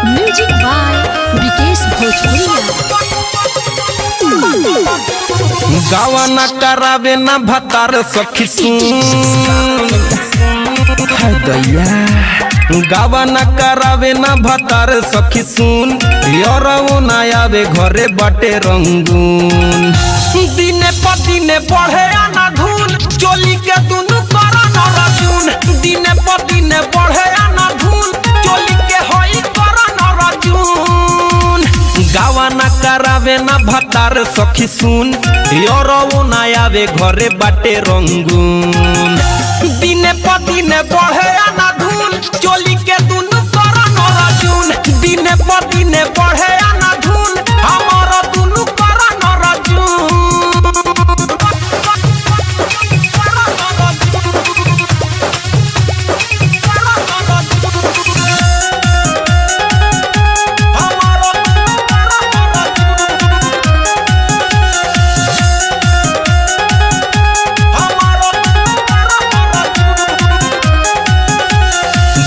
Music by Vikesh भोजपुरिया। गावा न करावे न भतार सखी सुन दैया। गावा न करावे न भतार सखी सुन यरऊ न आवे घरे बाटे रंगून। दिने प दिने बढ़े आना धूल चोली के दुनु करा न रजून। दिने प दिने बढ़े आना धूल चोली के होई करा न रजून। गावा न करावे न भतार सखी सुन यरऊ न आवे घरे बाटे रंगून। दिने प दिने बढ़े आना धूल चोली के दुनु करा न रजून। दिने प दिने बढ़े आना धूल हमारा दुनु करा न रजून।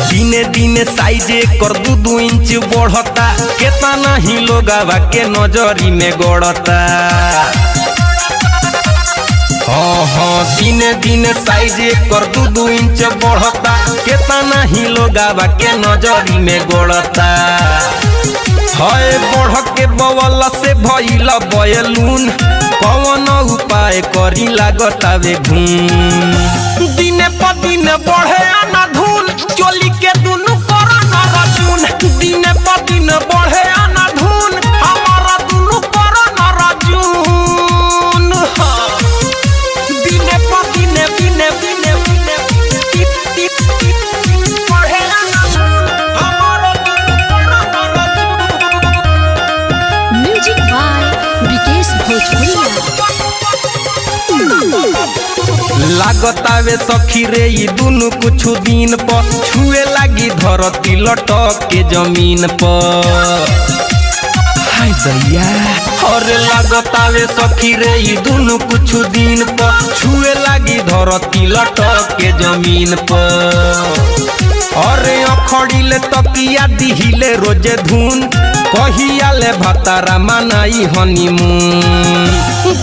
दिने दिने साइजे कर 2 इंच बढ़ता केतना ही लोगवा के नजरी में गड़ता। हाँ दिने दिने साइजे कर 2 इंच बढ़ता केतना ही लोगवा के नजरी में गड़ता। है बढ़ के बवला से भइला बयलून कौन उपाय करी लागतावे घूम। दिने प दिने बढ़े आना धूल चोली के दुनु करा न रजून। दिने प दिने बढ़े आना धूल हमारा दुनु करा न रजून। दिने प दिने दिने दिने दिने बढ़े आना धूल हमारा दुनु करा न रजून। म्यूजिक बाय विकेश भोजपुरिया। लागतावे सखी रे ई दुनु कुछ दिन पर छुए लागी धरती लटक के जमीन पर। हाय दैया और लागतावे सखी रे ई दुनु कुछ दिन पर छुए लागी धरती लटक के जमीन पर। अरे अखड़िले तकिया दिहिले रोजे धुन कहियाले भतारा मनाई हनीमून।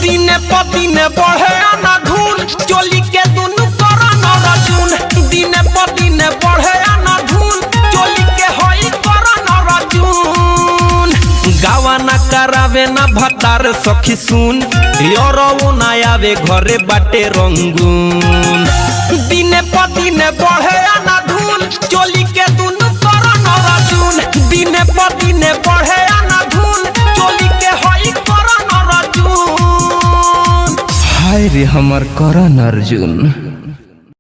दिने प दिने बढ़े आना धूल चोली के दुनु करा न रजून। दिने प दिने बढ़े आना धूल चोली के होई करा न रजून। गावा न करावे न भतार सखी सुन यरऊ न आवे घरे बाटे रंगून। दिने प दिने बढ़े आना धूल चोली के दुनु करा न रजून। दिने प दिने बढ़े आना धूल चोली के होई करा न रजून। हाय रे हमर करण अर्जुन।